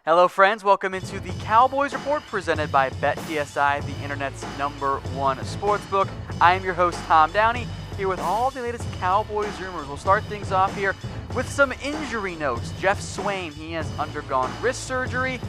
Hello friends, welcome into the Cowboys Report presented by BETDSI, the internet's #1 sportsbook. I am your host Tom Downey, here with all the latest Cowboys rumors. We'll start things off here with some injury notes. Geoff Swaim, he has undergone wrist surgery.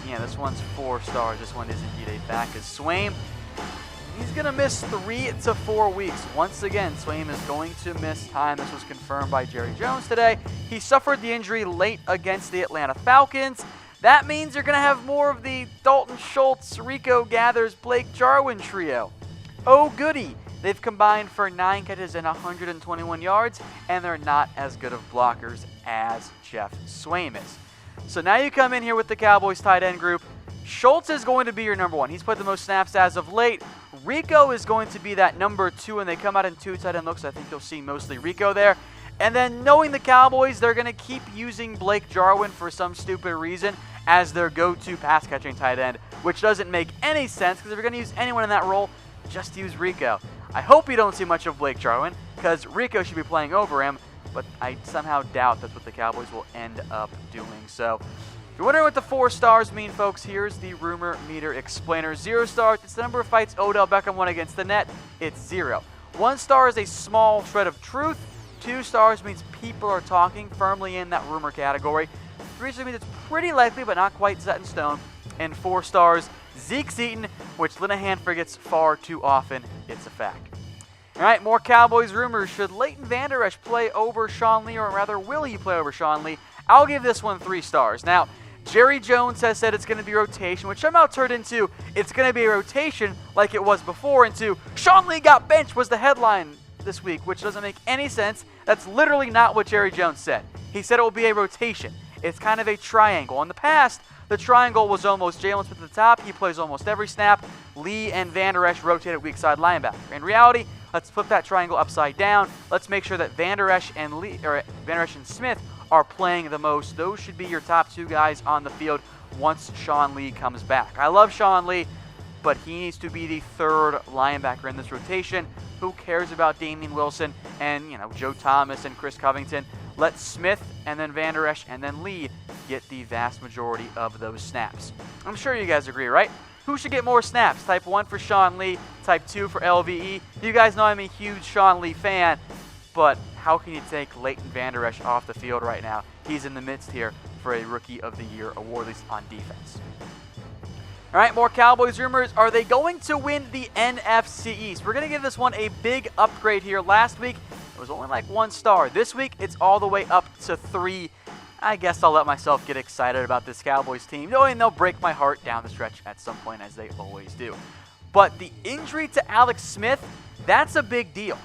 Yeah, this one's 4 stars. This one is indeed a back as Swaim. He's going to miss 3 to 4 weeks. Once again, Swaim is going to miss time. This was confirmed by Jerry Jones today. He suffered the injury late against the Atlanta Falcons. That means you're going to have more of the Dalton Schultz, Rico Gathers, Blake Jarwin trio. Oh goody, they've combined for 9 catches and 121 yards, and they're not as good of blockers as Geoff Swaim is. So now you come in here with the Cowboys tight end group. Schultz is going to be your number 1. He's played the most snaps as of late. Rico is going to be that number 2, and they come out in 2 tight end looks. I think you'll see mostly Rico there. And then knowing the Cowboys, they're going to keep using Blake Jarwin for some stupid reason as their go-to pass-catching tight end, which doesn't make any sense because if you're going to use anyone in that role, just use Rico. I hope you don't see much of Blake Jarwin because Rico should be playing over him, but I somehow doubt that's what the Cowboys will end up doing. So if you're wondering what the 4 stars mean, folks, here's the rumor meter explainer. 0 stars, it's the number of fights Odell Beckham won against the net. It's 0. 1 star is a small shred of truth. 2 stars means people are talking, firmly in that rumor category. 3 stars means it's pretty likely, but not quite set in stone. And 4 stars, Zeke's eaten, which Linehan forgets far too often. It's a fact. All right, more Cowboys rumors. Should Leighton Vander Esch play over Sean Lee, or rather, will he play over Sean Lee? I'll give this one 3 stars. Now, Jerry Jones has said it's going to be rotation, which somehow turned into it's going to be a rotation like it was before, into Sean Lee got benched was the headline this week, which doesn't make any sense. That's literally not what Jerry Jones said. He said it will be a rotation. It's kind of a triangle. In the past, the triangle was almost Jalen Smith at the top. He plays almost every snap. Lee and Vander Esch rotate at weak side linebacker. In reality, let's flip that triangle upside down. Let's make sure that Vander Esch and Smith are playing the most. Those should be your top 2 guys on the field once Sean Lee comes back. I love Sean Lee, but he needs to be the 3rd linebacker in this rotation. Who cares about Damian Wilson and, Joe Thomas and Chris Covington? Let Smith and then Vander Esch and then Lee get the vast majority of those snaps. I'm sure you guys agree, right? Who should get more snaps? Type 1 for Sean Lee, Type 2 for LVE. You guys know I'm a huge Sean Lee fan, but how can you take Leighton Vander Esch off the field right now? He's in the midst here for a Rookie of the Year award, at least on defense. All right, more Cowboys rumors. Are they going to win the NFC East? We're going to give this one a big upgrade here. Last week, it was only like 1 star. This week, it's all the way up to 3. I guess I'll let myself get excited about this Cowboys team, knowing they'll break my heart down the stretch at some point, as they always do. But the injury to Alex Smith, that's a big deal.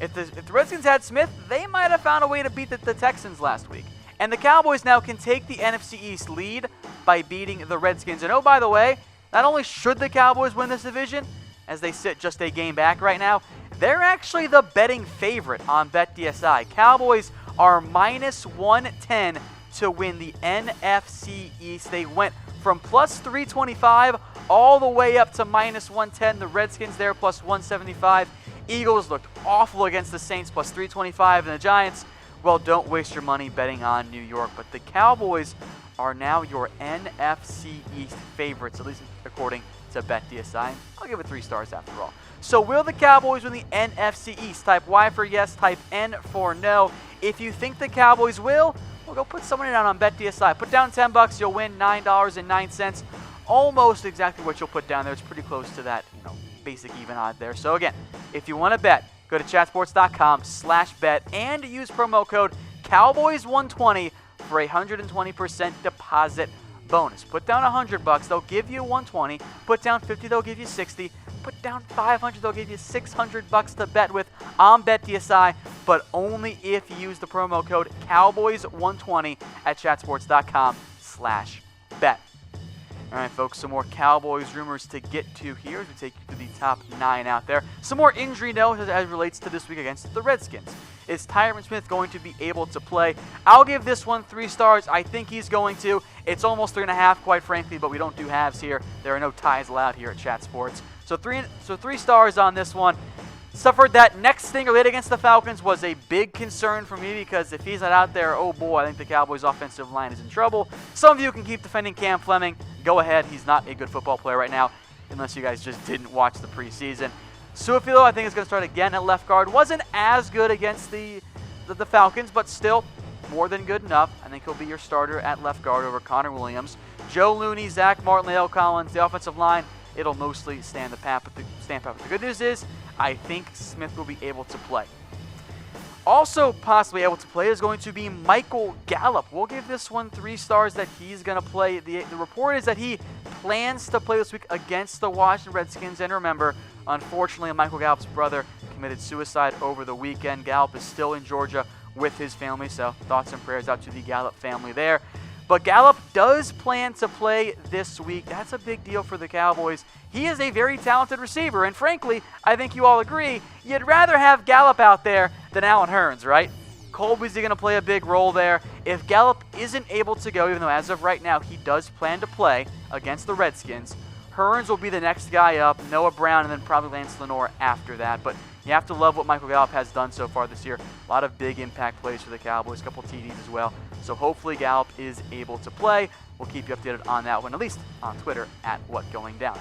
If the Redskins had Smith, they might have found a way to beat the Texans last week. And the Cowboys now can take the NFC East lead by beating the Redskins. And oh, by the way, not only should the Cowboys win this division, as they sit just a game back right now, they're actually the betting favorite on BETDSI. Cowboys are minus 110 to win the NFC East. They went from plus 325 all the way up to minus 110. The Redskins there plus 175. Eagles looked awful against the Saints plus 325. And the Giants, well, don't waste your money betting on New York. But the Cowboys are now your NFC East favorites, at least according to BETDSI. I'll give it 3 stars after all. So will the Cowboys win the NFC East? Type Y for yes, type N for no. If you think the Cowboys will, well, go put some money down on BETDSI. Put down $10, you'll win $9.09. Almost exactly what you'll put down there. It's pretty close to that, basic even odd there. So again, if you want to bet, go to chatsports.com/bet and use promo code Cowboys120 for a 120% deposit bonus. Put down $100, they'll give you $120. Put down $50, they'll give you $60. Put down $500, they'll give you $600 to bet with on BETDSI, but only if you use the promo code Cowboys120 at chatsports.com/bet. All right, folks, some more Cowboys rumors to get to here as we take you to the top 9 out there. Some more injury notes as it relates to this week against the Redskins. Is Tyron Smith going to be able to play? I'll give this one 3 stars. I think he's going to. It's almost 3.5, quite frankly, but we don't do halves here. There are no ties allowed here at Chat Sports. So three stars on this one. suffered that neck stinger late against the Falcons was a big concern for me because if he's not out there, oh boy, I think the Cowboys' offensive line is in trouble. Some of you can keep defending Cam Fleming. Go ahead. He's not a good football player right now, unless you guys just didn't watch the preseason. Su'a-Filo, I think, is going to start again at left guard. Wasn't as good against the Falcons, but still more than good enough. I think he'll be your starter at left guard over Connor Williams. Joe Looney, Zach Martin, Lael Collins, the offensive line, it'll mostly stand pat. But the good news is I think Smith will be able to play. Also possibly able to play is going to be Michael Gallup. We'll give this one 3 stars that he's going to play. The report is that he plans to play this week against the Washington Redskins. And remember, unfortunately, Michael Gallup's brother committed suicide over the weekend. Gallup is still in Georgia with his family, so thoughts and prayers out to the Gallup family there. But Gallup does plan to play this week. That's a big deal for the Cowboys. He is a very talented receiver, and frankly, I think you all agree, you'd rather have Gallup out there than Allen Hurns, right? Colby's going to play a big role there. If Gallup isn't able to go, even though as of right now he does plan to play against the Redskins, Hurns will be the next guy up, Noah Brown, and then probably Lance Lenore after that. But you have to love what Michael Gallup has done so far this year. A lot of big impact plays for the Cowboys, a couple TDs as well. So hopefully Gallup is able to play. We'll keep you updated on that one, at least on Twitter at WhatGoingDown.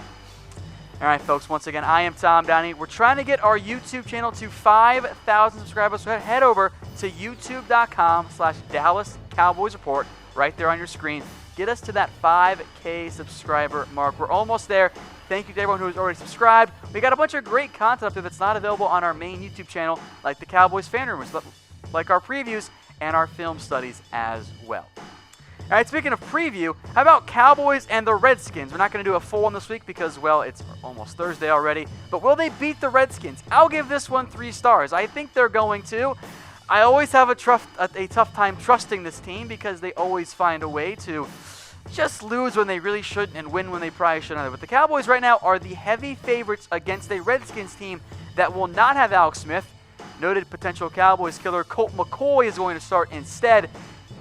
All right, folks, once again, I am Tom Downey. We're trying to get our YouTube channel to 5,000 subscribers. So head over to youtube.com/Dallas Cowboys Report right there on your screen. Get us to that 5K subscriber mark. We're almost there. Thank you to everyone who has already subscribed. We got a bunch of great content up there that's not available on our main YouTube channel, like the Cowboys Fan Rumors, like our previews and our film studies as well. All right, speaking of preview, how about Cowboys and the Redskins? We're not going to do a full one this week because, well, it's almost Thursday already. But will they beat the Redskins? I'll give this one 3 stars. I think they're going to. I always have a tough time trusting this team because they always find a way to just lose when they really shouldn't and win when they probably shouldn't. But the Cowboys right now are the heavy favorites against a Redskins team that will not have Alex Smith. Noted potential Cowboys killer Colt McCoy is going to start instead.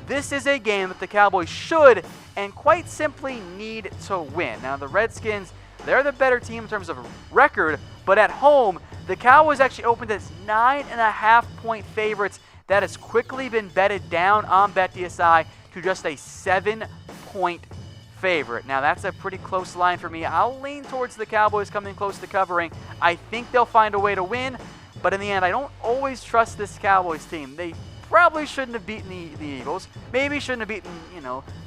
This is a game that the Cowboys should and quite simply need to win. Now, the Redskins, they're the better team in terms of record, but at home, the Cowboys actually opened as 9.5-point favorites. That has quickly been betted down on BETDSI to just a 7-point favorite. Now, that's a pretty close line for me. I'll lean towards the Cowboys coming close to covering. I think they'll find a way to win, but in the end, I don't always trust this Cowboys team. They probably shouldn't have beaten the Eagles. Maybe shouldn't have beaten,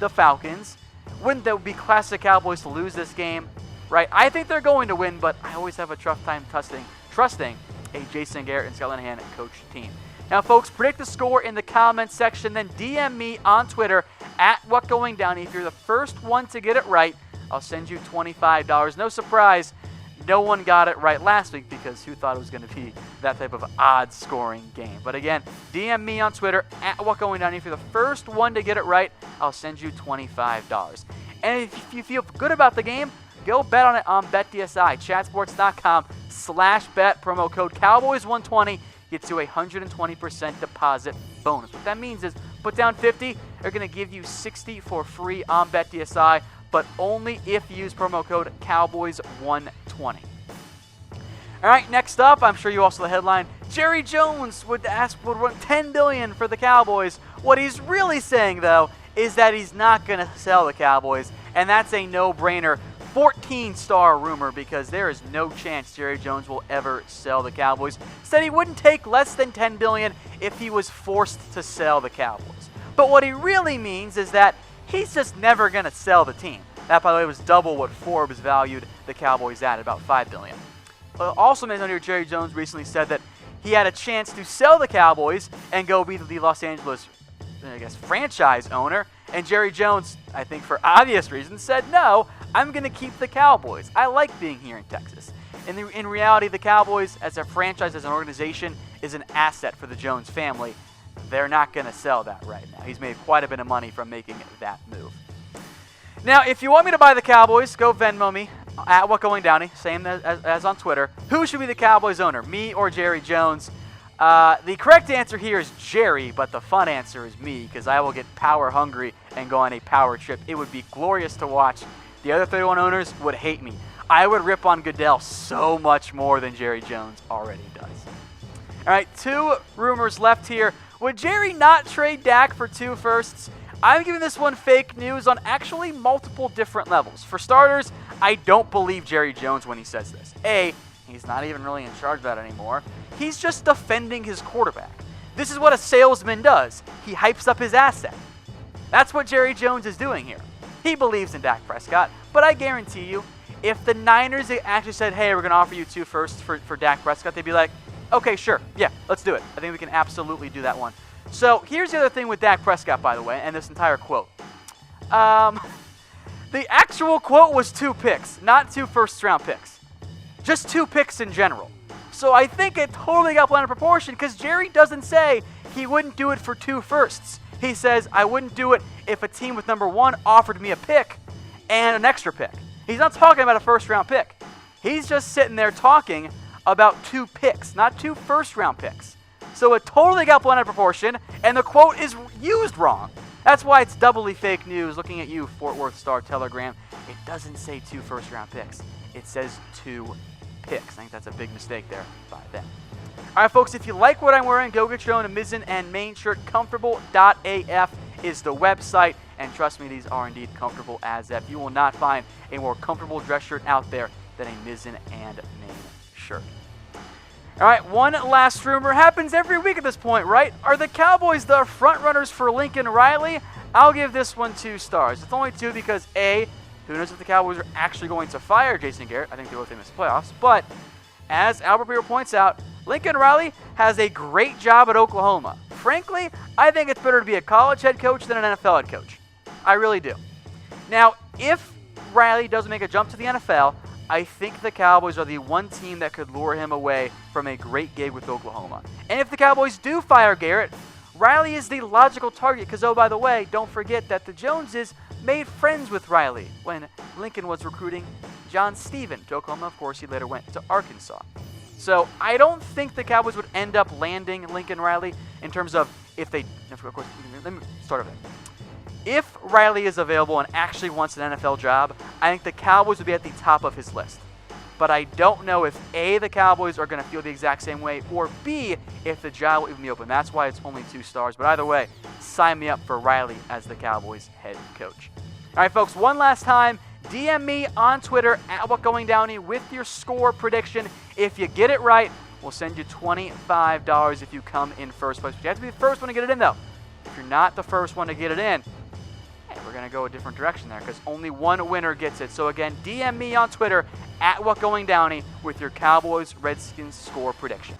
the Falcons. Wouldn't that be classic Cowboys to lose this game, right? I think they're going to win, but I always have a tough time trusting a Jason Garrett and Scott Linehan coach team. Now, folks, predict the score in the comments section, then DM me on Twitter at WhatGoingDown. If you're the first one to get it right, I'll send you $25. No surprise, no one got it right last week because who thought it was going to be that type of odd-scoring game? But again, DM me on Twitter at WhatGoingDown. If you're the first one to get it right, I'll send you $25. And if you feel good about the game, go bet on it on BetDSI. Chatsports.com/bet, promo code Cowboys120 gets you a 120% deposit bonus. What that means is put down 50, they're going to give you 60 for free on BetDSI, but only if you use promo code Cowboys120. All right, next up, I'm sure you all saw the headline. Jerry Jones would run $10 billion for the Cowboys. What he's really saying, though, is that he's not going to sell the Cowboys, and that's a no-brainer. 14-star rumor because there is no chance Jerry Jones will ever sell the Cowboys. Said he wouldn't take less than $10 billion if he was forced to sell the Cowboys. But what he really means is that he's just never going to sell the team. That, by the way, was double what Forbes valued the Cowboys at, about $5 billion. Also, made here, Jerry Jones recently said that he had a chance to sell the Cowboys and go be the Los Angeles, franchise owner. And Jerry Jones, I think for obvious reasons, said, no, I'm going to keep the Cowboys. I like being here in Texas. In reality, the Cowboys, as a franchise, as an organization, is an asset for the Jones family. They're not going to sell that right now. He's made quite a bit of money from making that move. Now, if you want me to buy the Cowboys, go Venmo me at WhatGoingDowney, same as on Twitter. Who should be the Cowboys owner, me or Jerry Jones? The correct answer here is Jerry, but the fun answer is me because I will get power hungry and go on a power trip. It would be glorious to watch. The other 31 owners would hate me. I would rip on Goodell so much more than Jerry Jones already does. All right, 2 rumors left here. Would Jerry not trade Dak for 2 firsts? I'm giving this one fake news on actually multiple different levels. For starters, I don't believe Jerry Jones when he says this. A, he's not even really in charge of that anymore. He's just defending his quarterback. This is what a salesman does. He hypes up his asset. That's what Jerry Jones is doing here. He believes in Dak Prescott, but I guarantee you, if the Niners actually said, hey, we're going to offer you 2 firsts for Dak Prescott, they'd be like, okay, sure, yeah, let's do it. I think we can absolutely do that one. So here's the other thing with Dak Prescott, by the way, and this entire quote. The actual quote was 2 picks, not 2 first-round picks. Just 2 picks in general. So I think it totally got blown out of proportion because Jerry doesn't say he wouldn't do it for 2 firsts. He says, I wouldn't do it if a team with number 1 offered me a pick and an extra pick. He's not talking about a first-round pick. He's just sitting there talking about 2 picks, not 2 first-round picks. So it totally got blown out of proportion, and the quote is used wrong. That's why it's doubly fake news. Looking at you, Fort Worth Star-Telegram, it doesn't say 2 first-round picks. It says 2 picks. I think that's a big mistake there by them. All right, folks, if you like what I'm wearing, go get your own mizzen and main shirt. Comfortable.af is the website, and trust me, these are indeed comfortable as F. You will not find a more comfortable dress shirt out there than a mizzen and main shirt. All right, one last rumor. Happens every week at this point, right? Are the Cowboys the front runners for Lincoln Riley? I'll give this one 2 stars. It's only 2 because A, who knows if the Cowboys are actually going to fire Jason Garrett. I think they will if they miss the playoffs. But as Albert Breer points out, Lincoln Riley has a great job at Oklahoma. Frankly, I think it's better to be a college head coach than an NFL head coach. I really do. Now, if Riley doesn't make a jump to the NFL, I think the Cowboys are the one team that could lure him away from a great gig with Oklahoma. And if the Cowboys do fire Garrett, Riley is the logical target because, oh, by the way, don't forget that the Joneses made friends with Riley when Lincoln was recruiting John Stephen to Oklahoma. Of course, he later went to Arkansas. So I don't think the Cowboys would end up landing Lincoln Riley in terms of if they, of course, let me start over there. If Riley is available and actually wants an NFL job, I think the Cowboys would be at the top of his list. But I don't know if A, the Cowboys are going to feel the exact same way, or B, if the job will even be open. That's why it's only 2 stars. But either way, sign me up for Riley as the Cowboys head coach. All right, folks, one last time, DM me on Twitter at WhatGoingDowney with your score prediction. If you get it right, we'll send you $25 if you come in first place. But you have to be the first one to get it in, though. If you're not the first one to get it in, we're going to go a different direction there because only one winner gets it. So again, DM me on Twitter at WhatGoingDowney with your Cowboys Redskins score prediction.